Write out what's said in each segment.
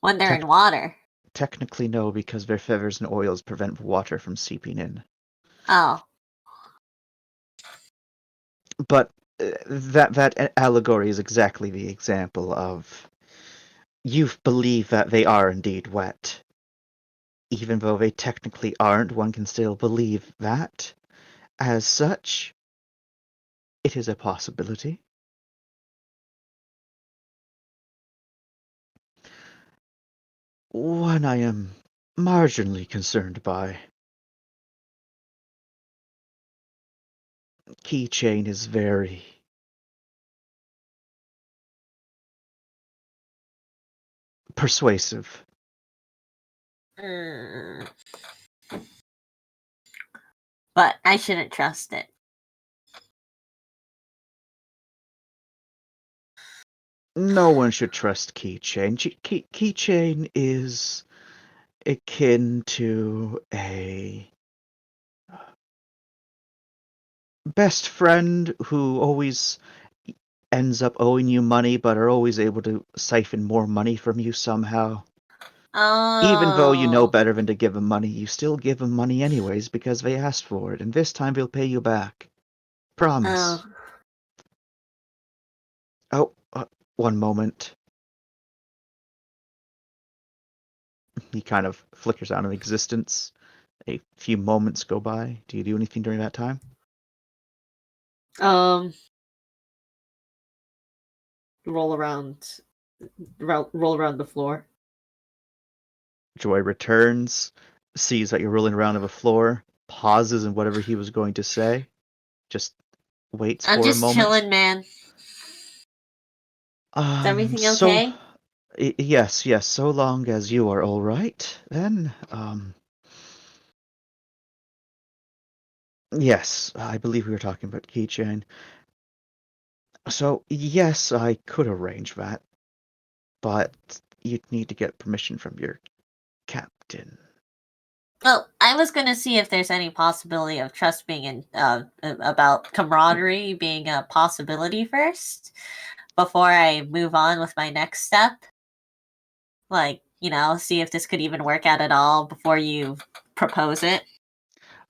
when they're Tec- in water. Technically, no, because their feathers and oils prevent water from seeping in. Oh. But that allegory is exactly the example of you believe that they are indeed wet. Even though they technically aren't, one can still believe that. As such, it is a possibility. One I am marginally concerned by. Keychain is very persuasive. Mm. But I shouldn't trust it. No one should trust Keychain. Keychain is akin to a best friend who always ends up owing you money but are always able to siphon more money from you somehow. Even though you know Oh. better than to give them money, you still give them money anyways because they asked for it, and this time they'll pay you back. Promise. Oh. Oh, one moment. He kind of flickers out of existence. A few moments go by. Do you do anything during that time? Um. Roll around. Roll around the floor. Joy returns, sees that you're rolling around on the floor, pauses in whatever he was going to say, just waits I'm for a just moment. chilling, man. Is everything So, okay? yes, yes, so long as you are all right, then, yes, I believe we were talking about keychain. So, yes, I could arrange that, but you'd need to get permission from your captain. Well, I was gonna see if there's any possibility of trust being in about camaraderie being a possibility first before I move on with my next step. Like, see if this could even work out at all before you propose it.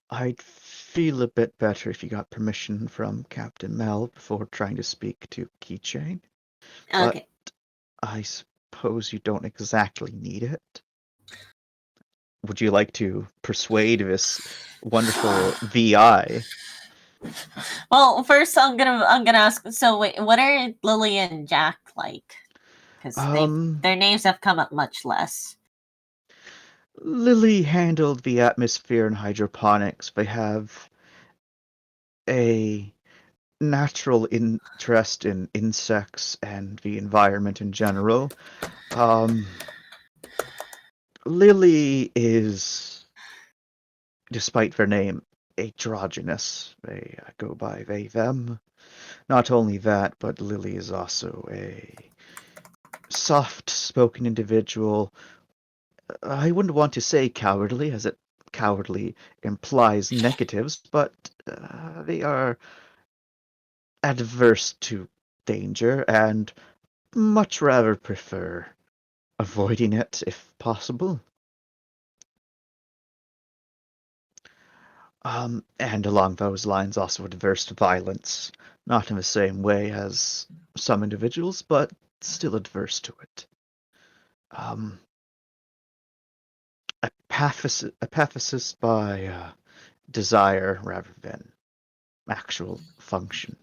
I'd feel a bit better if you got permission from Captain Mel before trying to speak to Keychain, but Okay. I suppose you don't exactly need it. Would you like to persuade this wonderful VI? Well, first I'm gonna ask. So wait, what are Lily and Jack like? Because Um, their names have come up much less. Lily handled the atmosphere and hydroponics. They have a natural interest in insects and the environment in general. Um, Lily is, despite their name, androgynous. They go by they, them. Not only that, but Lily is also a soft-spoken individual. I wouldn't want to say cowardly, as it cowardly implies negatives, but they are adverse to danger and much rather prefer avoiding it if possible. And along those lines, also adverse to violence, not in the same way as some individuals, but still adverse to it. Um, Apophysis by desire rather than actual function.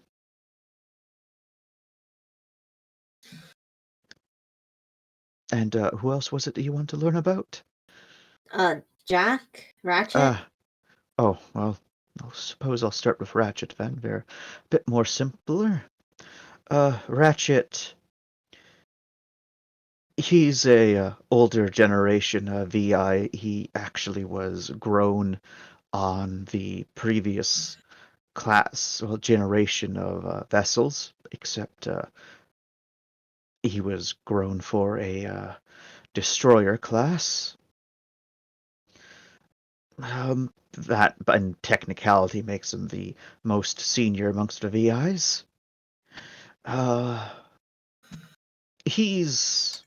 And who else was it that you want to learn about? Jack, Ratchet. Uh, oh, well, I suppose I'll start with Ratchet then. They're a bit more simpler. Ratchet, he's a older generation VI. He actually was grown on the previous class, well, generation of vessels, except he was grown for a destroyer class. That, in technicality, makes him the most senior amongst the VIs. Uh, he's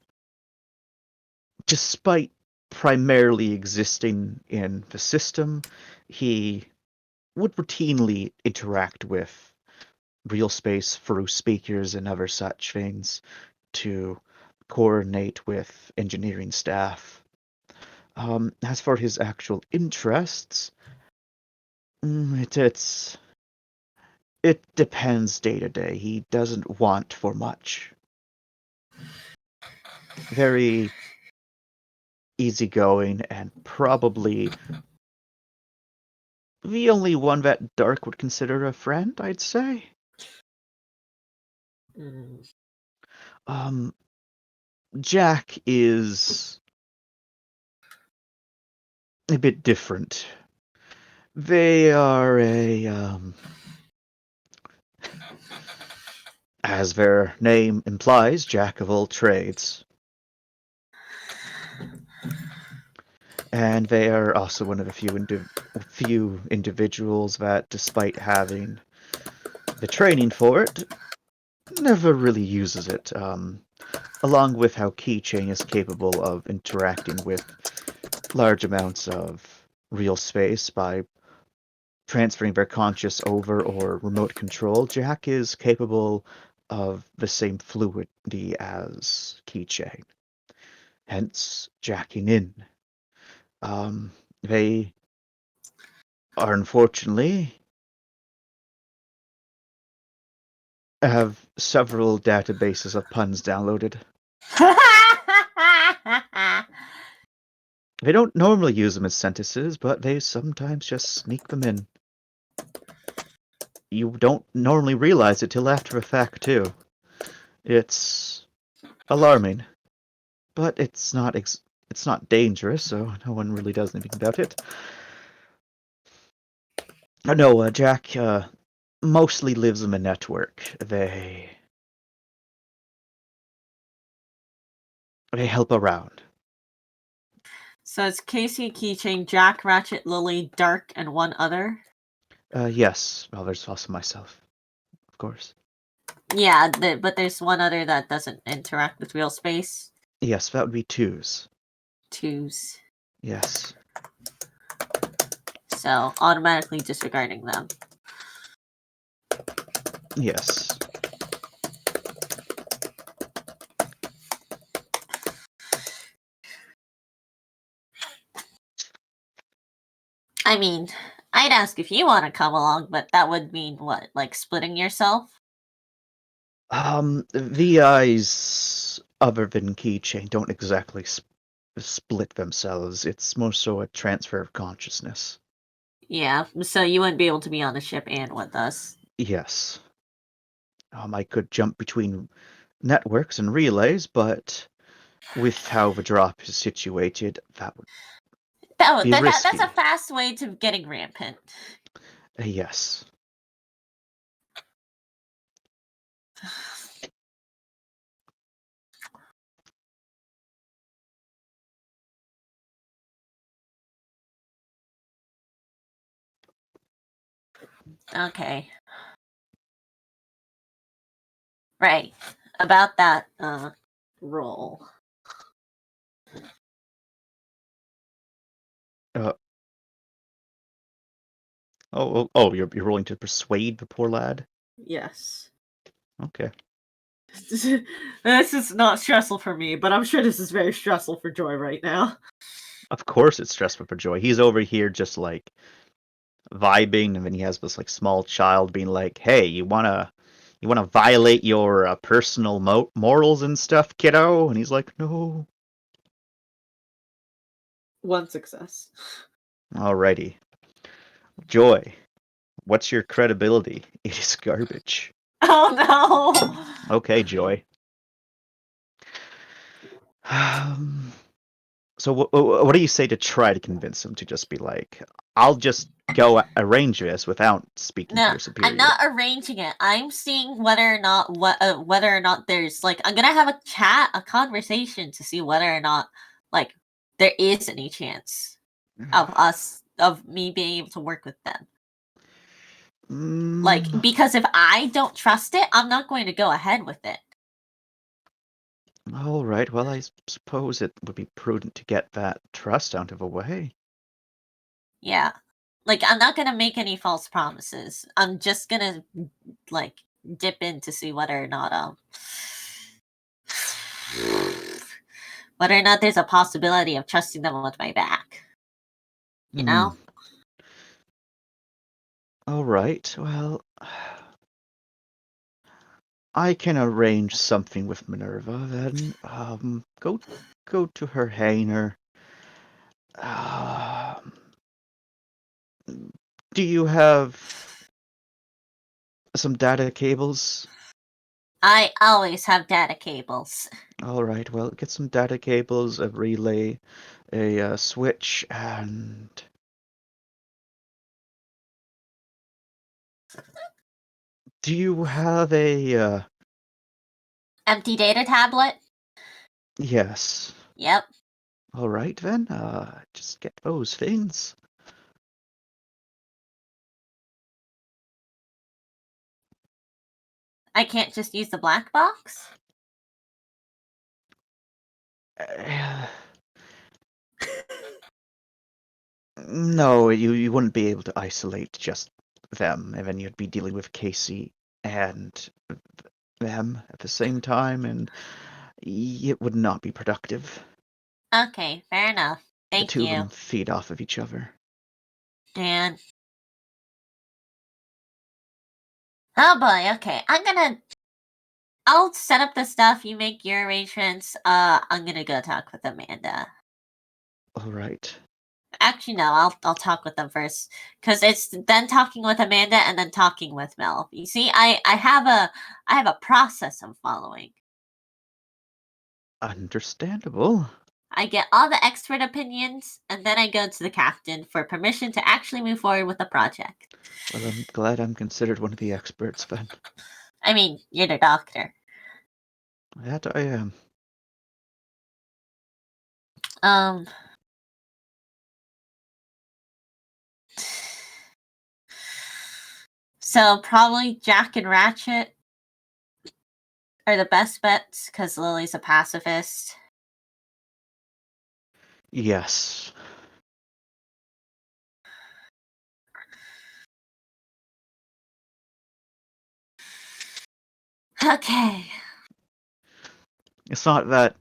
despite primarily existing in the system, he would routinely interact with real space through speakers and other such things to coordinate with engineering staff. As for his actual interests, it depends day to day. He doesn't want for much. Very easygoing and probably the only one that Dark would consider a friend, I'd say. Mm. Um, Jack is a bit different. They are as their name implies, jack of all trades. And they are also one of the few individuals that, despite having the training for it, never really uses it. Along with how Keychain is capable of interacting with large amounts of real space by transferring their conscious over or remote control, Jack is capable of the same fluidity as Keychain. Hence, jacking in. They are unfortunately have several databases of puns downloaded. They don't normally use them as sentences, but they sometimes just sneak them in. You don't normally realize it till after the fact, too. It's alarming, but it's not dangerous, so no one really does anything about it. No, Jack mostly lives in a network. They help around. So it's Casey, Keychain, Jack, Ratchet, Lily, Dark, and one other? Yes. Well, there's also myself, of course. Yeah, but there's one other that doesn't interact with real space. Yes, that would be twos. Twos. Yes. So automatically disregarding them. Yes. I mean, I'd ask if you want to come along, but that would mean what? Like splitting yourself? VIs other than Keychain don't exactly split themselves. It's more so a transfer of consciousness. Yeah, so you wouldn't be able to be on the ship and with us. Yes. I could jump between networks and relays, but with how the drop is situated, that would be That's a risky. fast way to getting rampant. Yes. Okay. Right. About that roll. Uh, oh! You're rolling to persuade the poor lad. Yes. Okay. This is not stressful for me, but I'm sure this is very stressful for Joy right now. Of course, it's stressful for Joy. He's over here just like vibing, and then he has this like small child being like, "Hey, you wanna violate your personal morals and stuff, kiddo?" And he's like, "No." One success. Alrighty, Joy. What's your credibility? It is garbage. Oh no! Okay, Joy. Um, so what do you say to try to convince him to just be like, I'll just go arrange this without speaking to No, your I'm superior? not arranging it. I'm seeing whether or not there's like I'm gonna have a chat, a conversation to see whether or not like there is any chance of me being able to work with them. Like Mm, because if I don't trust it, I'm not going to go ahead with it. All right, well, I suppose it would be prudent to get that trust out of the way. Yeah. Like, I'm not gonna make any false promises. I'm just gonna, like, dip in to see whether or not, whether or not there's a possibility of trusting them with my back. You Hmm. know? All right, well, I can arrange something with Minerva then. Go to her hangar. Um, do you have some data cables? I always have data cables. All right, well, get some data cables, a relay, a switch, and do you have a Empty data tablet? yes. Yep. All right then, just get those things. I can't just use the black box? Uh, no, you wouldn't be able to isolate just them, and then you'd be dealing with Casey and them at the same time, and it would not be productive. Okay, fair enough. The Thank two of you. them feed off of each other. And oh boy, okay. I'll set up the stuff, you make your arrangements. I'm gonna go talk with Amanda. All right. Actually, no, I'll talk with them first. Cause it's then talking with Amanda and then talking with Mel. You see, I have a process I'm following. Understandable. I get all the expert opinions, and then I go to the captain for permission to actually move forward with the project. Well, I'm glad I'm considered one of the experts then. I mean, you're the doctor. That I am. Um, so probably Jack and Ratchet are the best bets because Lily's a pacifist. Yes. Okay. It's not that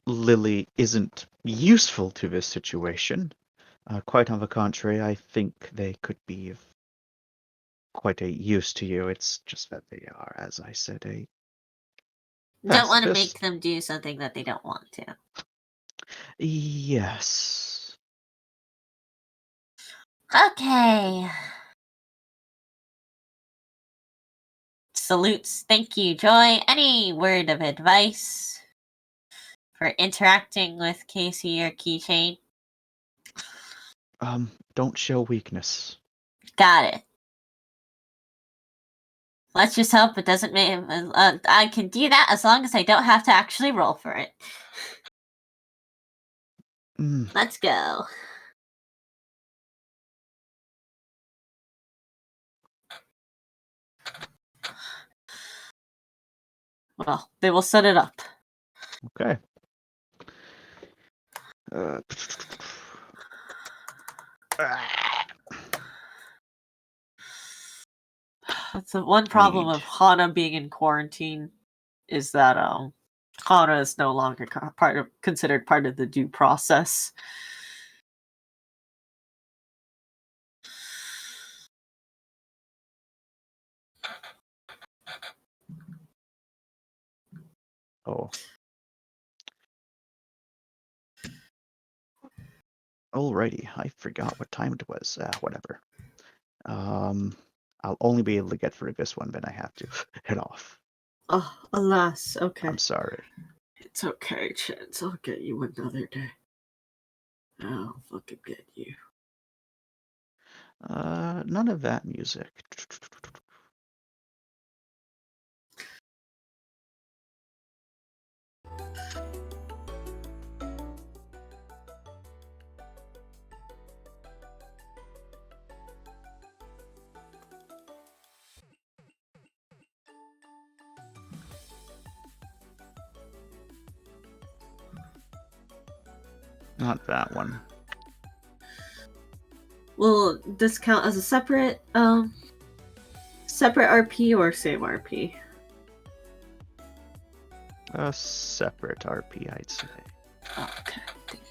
Lily isn't useful to this situation. Quite on the contrary, I think they could be of quite a use to you. It's just that they are, as I said, a Don't want to make pacifist. them do something that they don't want to. Yes. Okay. Salutes. Thank you, Joy. Any word of advice for interacting with Casey or Keychain? Don't show weakness. Got it. Let's just hope it doesn't make. I can do that as long as I don't have to actually roll for it. Mm, Let's go. Well, they will set it up. okay. Uh, That's the one problem need. of Hana being in quarantine is that Hana is no longer considered part of the due process. Oh. Alrighty, I forgot what time it was. Whatever. I'll only be able to get through this one, then I have to head off. Oh, alas. Okay. I'm sorry. It's okay, Chance. I'll get you another day. I'll fucking get you. None of that music. Not that one. Will this count as a separate RP or same RP? A separate RP, I'd say. Okay, thank